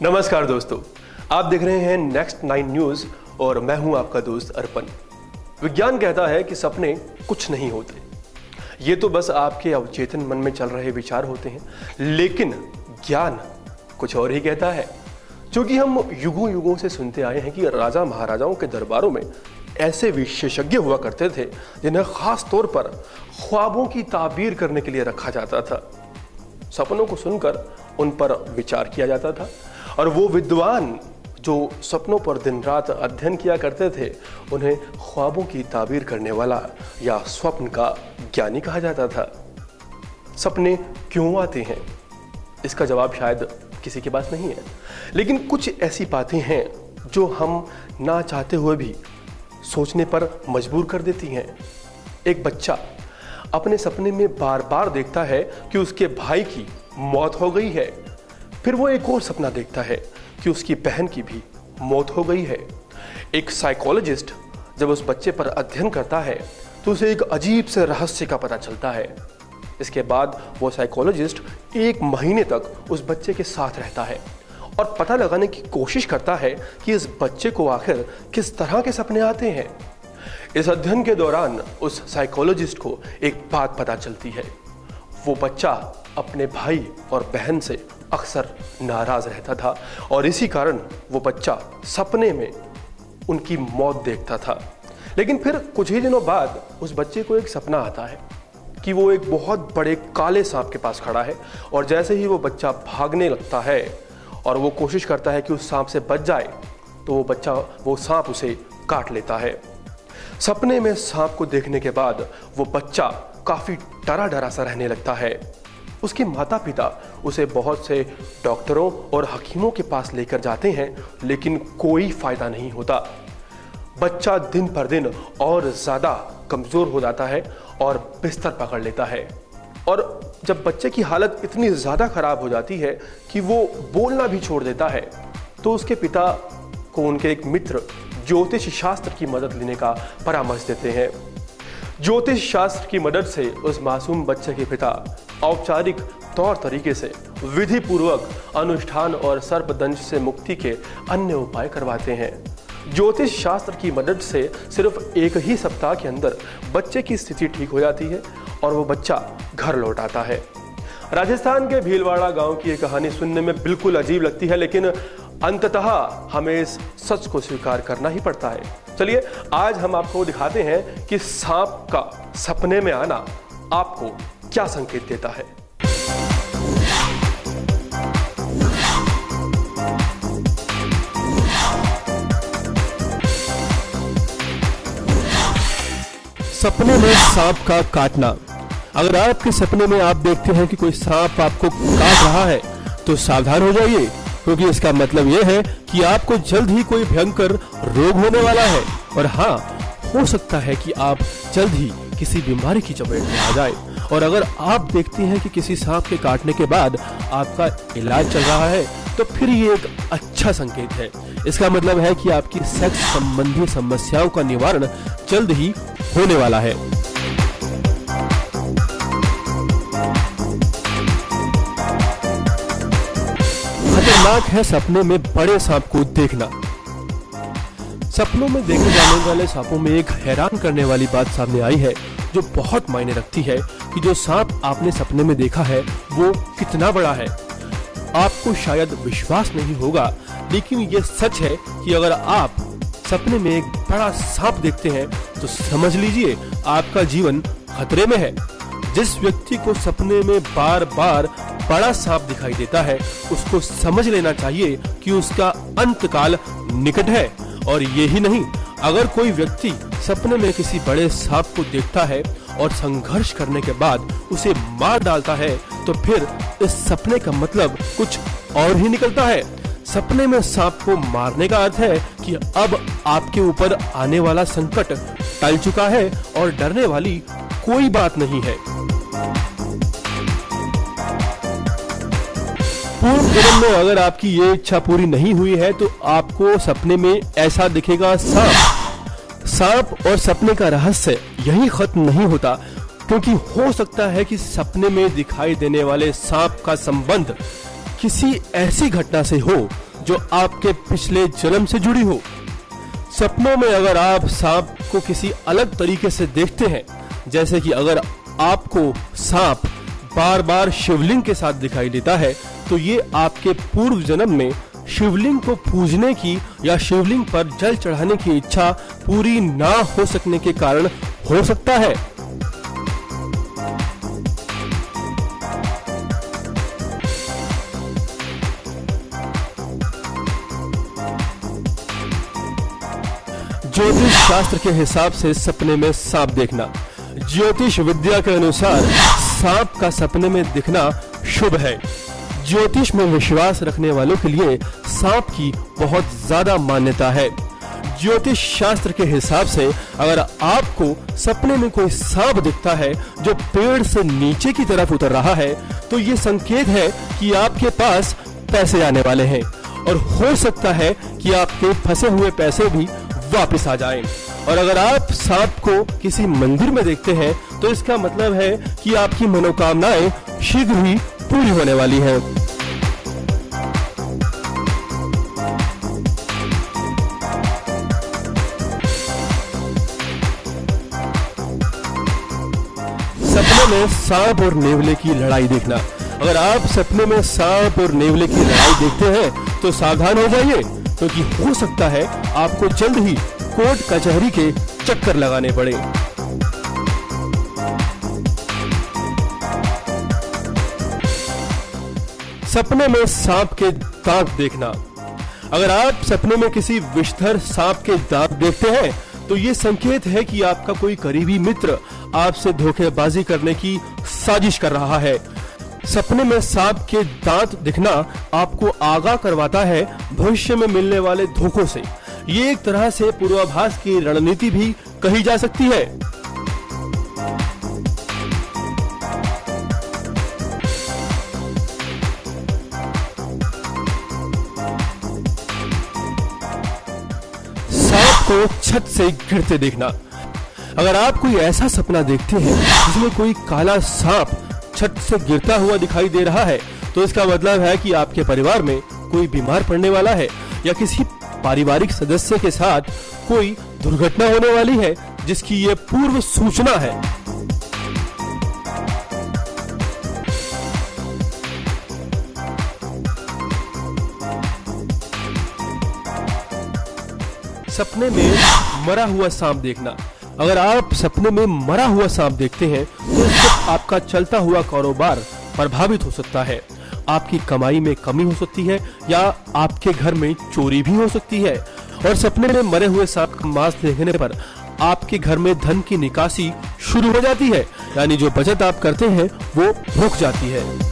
नमस्कार दोस्तों, आप देख रहे हैं नेक्स्ट 9 न्यूज और मैं हूं आपका दोस्त अर्पण। विज्ञान कहता है कि सपने कुछ नहीं होते, ये तो बस आपके अवचेतन मन में चल रहे विचार होते हैं। लेकिन ज्ञान कुछ और ही कहता है, क्योंकि हम युगों युगों से सुनते आए हैं कि राजा महाराजाओं के दरबारों में ऐसे विशेषज्ञ हुआ करते थे जिन्हें खास तौर पर ख्वाबों की ताबीर करने के लिए रखा जाता था। सपनों को सुनकर उन पर विचार किया जाता था और वो विद्वान जो सपनों पर दिन रात अध्ययन किया करते थे उन्हें ख्वाबों की ताबीर करने वाला या स्वप्न का ज्ञानी कहा जाता था। सपने क्यों आते हैं, इसका जवाब शायद किसी के पास नहीं है, लेकिन कुछ ऐसी बातें हैं जो हम ना चाहते हुए भी सोचने पर मजबूर कर देती हैं। एक बच्चा अपने सपने में बार बार देखता है कि उसके भाई की मौत हो गई है, फिर वो एक और सपना देखता है कि उसकी बहन की भी मौत हो गई है। एक साइकोलॉजिस्ट जब उस बच्चे पर अध्ययन करता है तो उसे एक अजीब से रहस्य का पता चलता है। इसके बाद वो साइकोलॉजिस्ट 1 महीने तक उस बच्चे के साथ रहता है और पता लगाने की कोशिश करता है कि इस बच्चे को आखिर किस तरह के सपने आते हैं। इस अध्ययन के दौरान उस साइकोलॉजिस्ट को एक बात पता चलती है, वो बच्चा अपने भाई और बहन से अक्सर नाराज रहता था और इसी कारण वो बच्चा सपने में उनकी मौत देखता था। लेकिन फिर कुछ ही दिनों बाद उस बच्चे को एक सपना आता है कि वो एक बहुत बड़े काले सांप के पास खड़ा है और जैसे ही वो बच्चा भागने लगता है और वो कोशिश करता है कि उस सांप से बच जाए तो वो सांप उसे काट लेता है। सपने में सांप को देखने के बाद वो बच्चा काफी डरा डरा सा रहने लगता है। उसके माता पिता उसे बहुत से डॉक्टरों और हकीमों के पास लेकर जाते हैं, लेकिन कोई फायदा नहीं होता। बच्चा दिन पर दिन और ज्यादा कमजोर हो जाता है और बिस्तर पकड़ लेता है। और जब बच्चे की हालत इतनी ज्यादा खराब हो जाती है कि वो बोलना भी छोड़ देता है तो उसके पिता को उनके एक मित्र ज्योतिष शास्त्र की मदद लेने का परामर्श देते हैं। ज्योतिष शास्त्र की मदद से उस मासूम बच्चे के पिता औपचारिक तौर तरीके से विधि पूर्वक अनुष्ठान और सर्पदंश से मुक्ति के अन्य उपाय करवाते हैं। ज्योतिष शास्त्र की मदद से सिर्फ 1 ही सप्ताह के अंदर बच्चे की स्थिति ठीक हो जाती है और वो बच्चा घर लौट आता है। राजस्थान के भीलवाड़ा गांव की ये कहानी सुनने में बिल्कुल अजीब लगती है, लेकिन अंततः हमें इस सच को स्वीकार करना ही पड़ता है। चलिए आज हम आपको दिखाते हैं कि सांप का सपने में आना आपको क्या संकेत देता है। सपने में सांप का काटना। अगर आपके सपने में आप देखते हैं कि कोई सांप आपको काट रहा है तो सावधान हो जाइए, क्योंकि इसका मतलब यह है कि आपको जल्द ही कोई भयंकर रोग होने वाला है। और हाँ, हो सकता है कि आप जल्द ही किसी बीमारी की चपेट में आ जाए। और अगर आप देखते हैं कि किसी सांप के काटने के बाद आपका इलाज चल रहा है तो फिर ये एक अच्छा संकेत है। इसका मतलब है कि आपकी सेक्स संबंधी समस्याओं का निवारण जल्द ही होने वाला है। खतरनाक है सपने में बड़े सांप को देखना। सपनों में देखे जाने वाले सांपों में एक हैरान करने वाली बात सामने आई है जो बहुत मायने रखती है कि जो सांप आपने सपने में देखा है वो कितना बड़ा है। आपको शायद विश्वास नहीं होगा, लेकिन ये सच है कि अगर आप सपने में एक बड़ा सांप देखते हैं तो समझ लीजिए आपका जीवन खतरे में है। जिस व्यक्ति को सपने में बार बार बड़ा सांप दिखाई देता है उसको समझ लेना चाहिए कि उसका अंतकाल निकट है। और यही नहीं, अगर कोई व्यक्ति सपने में किसी बड़े सांप को देखता है और संघर्ष करने के बाद उसे मार डालता है तो फिर इस सपने का मतलब कुछ और ही निकलता है। सपने में सांप को मारने का अर्थ है कि अब आपके ऊपर आने वाला संकट टल चुका है और डरने वाली कोई बात नहीं है। पूर्व जन्म में अगर आपकी ये इच्छा पूरी नहीं हुई है तो आपको सपने में ऐसा दिखेगा सांप और सपने का रहस्य यही खत्म नहीं होता, क्योंकि हो सकता है कि सपने में दिखाई देने वाले सांप का संबंध किसी ऐसी घटना से हो जो आपके पिछले जन्म से जुड़ी हो। सपनों में अगर आप सांप को किसी अलग तरीके से देखते हैं, जैसे कि अगर आपको सांप बार बार शिवलिंग के साथ दिखाई देता है, तो ये आपके पूर्व जन्म में शिवलिंग को पूजने की या शिवलिंग पर जल चढ़ाने की इच्छा पूरी ना हो सकने के कारण हो सकता है। ज्योतिष शास्त्र के हिसाब से सपने में सांप देखना। ज्योतिष विद्या के अनुसार सांप का सपने में दिखना शुभ है। ज्योतिष में विश्वास रखने वालों के लिए सांप की बहुत ज्यादा मान्यता है। ज्योतिष शास्त्र के हिसाब से अगर आपको सपने में कोई सांप दिखता है जो पेड़ से नीचे की तरफ उतर रहा है, तो ये संकेत है कि आपके पास पैसे आने वाले हैं और हो सकता है कि आपके फंसे हुए पैसे भी वापस आ जाएं। और अगर आप सांप को किसी मंदिर में देखते हैं, तो इसका मतलब है कि आपकी मनोकामनाएं शीघ्र ही पूरी होने वाली हैं। सपने में सांप और नेवले की लड़ाई देखना। अगर आप सपने में सांप और नेवले की लड़ाई देखते हैं, तो सावधान हो जाइए, क्योंकि हो सकता है आपको जल्द ही कोर्ट कचहरी के चक्कर लगाने पड़े। सपने में सांप के दांत देखना। अगर आप सपने में किसी विषधर सांप के दांत देखते हैं, तो ये संकेत है कि आपका कोई करीबी मित्र आपसे धोखेबाजी करने की साजिश कर रहा है। सपने में सांप के दांत दिखना आपको आगाह करवाता है भविष्य में मिलने वाले धोखों से। ये एक तरह से पूर्वाभास की रणनीति भी कही जा सकती है। सांप को छत से गिरते देखना। अगर आप कोई ऐसा सपना देखते हैं जिसमें कोई काला सांप छत से गिरता हुआ दिखाई दे रहा है, तो इसका मतलब है कि आपके परिवार में कोई बीमार पड़ने वाला है या किसी पारिवारिक सदस्य के साथ कोई दुर्घटना होने वाली है, जिसकी ये पूर्व सूचना है। सपने में मरा हुआ सांप देखना। अगर आप सपने में मरा हुआ सांप देखते हैं, तो इससे आपका चलता हुआ कारोबार प्रभावित हो सकता है। आपकी कमाई में कमी हो सकती है या आपके घर में चोरी भी हो सकती है। और सपने में मरे हुए सांप का मांस देखने पर आपके घर में धन की निकासी शुरू हो जाती है, यानी जो बचत आप करते हैं वो रुक जाती है।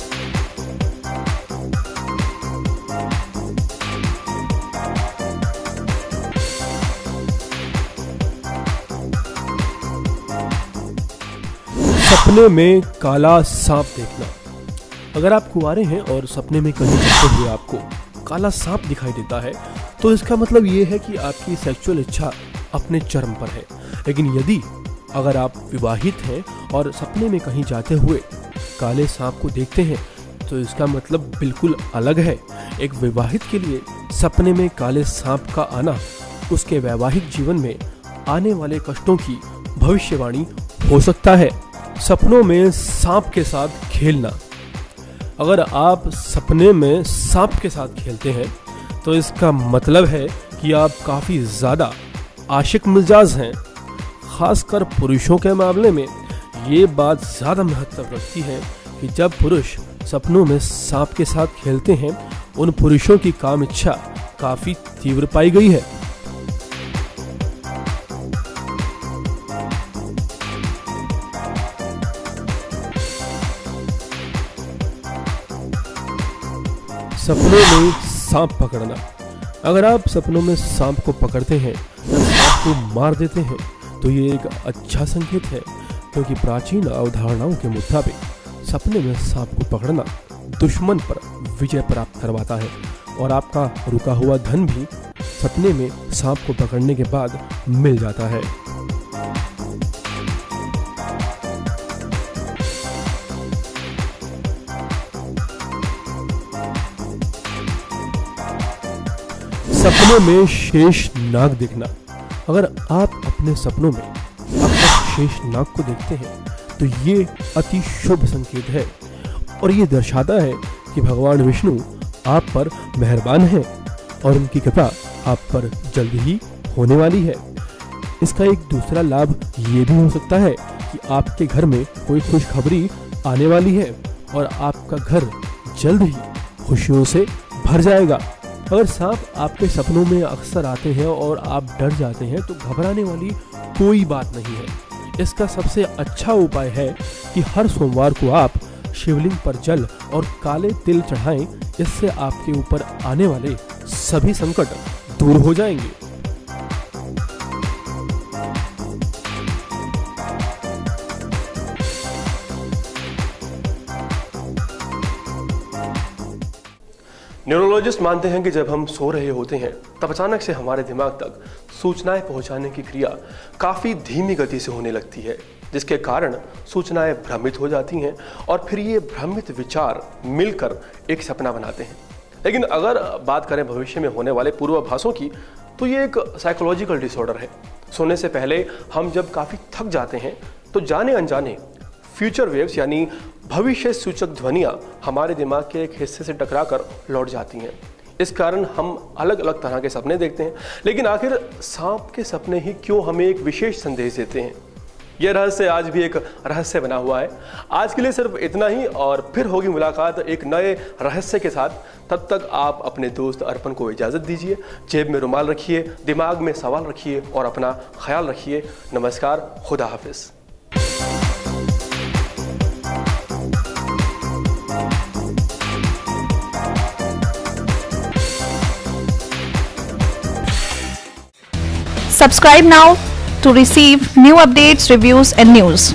सपने में काला सांप देखना। अगर आप कुंवारे हैं और सपने में कहीं जाते हुए आपको काला सांप दिखाई देता है, तो इसका मतलब ये है कि आपकी सेक्सुअल इच्छा अपने चरम पर है। लेकिन यदि अगर आप विवाहित हैं और सपने में कहीं जाते हुए काले सांप को देखते हैं, तो इसका मतलब बिल्कुल अलग है। एक विवाहित के लिए सपने में काले सांप का आना उसके वैवाहिक जीवन में आने वाले कष्टों की भविष्यवाणी हो सकता है। सपनों में सांप के साथ खेलना। अगर आप सपने में सांप के साथ खेलते हैं, तो इसका मतलब है कि आप काफ़ी ज़्यादा आशिक मिजाज हैं। खासकर पुरुषों के मामले में ये बात ज़्यादा महत्व रखती है कि जब पुरुष सपनों में सांप के साथ खेलते हैं, उन पुरुषों की काम इच्छा काफ़ी तीव्र पाई गई है। सपनों में सांप पकड़ना। अगर आप सपनों में सांप को पकड़ते हैं या सांप को मार देते हैं, तो ये एक अच्छा संकेत है, क्योंकि प्राचीन अवधारणाओं के मुताबिक सपने में सांप को पकड़ना दुश्मन पर विजय प्राप्त करवाता है और आपका रुका हुआ धन भी सपने में सांप को पकड़ने के बाद मिल जाता है। सपनों में शेष नाग देखना। अगर आप अपने सपनों में अपने शेष नाग को देखते हैं तो ये अति शुभ संकेत है और ये दर्शाता है कि भगवान विष्णु आप पर मेहरबान हैं और उनकी कृपा आप पर जल्द ही होने वाली है। इसका एक दूसरा लाभ ये भी हो सकता है कि आपके घर में कोई खुशखबरी आने वाली है और आपका घर जल्द ही खुशियों से भर जाएगा। अगर सांप आपके सपनों में अक्सर आते हैं और आप डर जाते हैं तो घबराने वाली कोई बात नहीं है। इसका सबसे अच्छा उपाय है कि हर सोमवार को आप शिवलिंग पर जल और काले तिल चढ़ाएं। इससे आपके ऊपर आने वाले सभी संकट दूर हो जाएंगे। न्यूरोलॉजिस्ट मानते हैं कि जब हम सो रहे होते हैं तब अचानक से हमारे दिमाग तक सूचनाएं पहुंचाने की क्रिया काफ़ी धीमी गति से होने लगती है, जिसके कारण सूचनाएं भ्रमित हो जाती हैं और फिर ये भ्रमित विचार मिलकर एक सपना बनाते हैं। लेकिन अगर बात करें भविष्य में होने वाले पूर्वाभासों की तो ये एक साइकोलॉजिकल डिसऑर्डर है। सोने से पहले हम जब काफ़ी थक जाते हैं तो जाने अनजाने फ्यूचर वेव्स यानी भविष्य सूचक ध्वनियाँ हमारे दिमाग के एक हिस्से से टकराकर लौट जाती हैं। इस कारण हम अलग अलग तरह के सपने देखते हैं। लेकिन आखिर सांप के सपने ही क्यों हमें एक विशेष संदेश देते हैं? यह रहस्य आज भी एक रहस्य बना हुआ है। आज के लिए सिर्फ इतना ही और फिर होगी मुलाकात एक नए रहस्य के साथ। तब तक आप अपने दोस्त अर्पण को इजाज़त दीजिए। जेब में रुमाल रखिए, दिमाग में सवाल रखिए और अपना ख्याल रखिए। नमस्कार, खुदा हाफिज़। Subscribe now to receive new updates, reviews and news.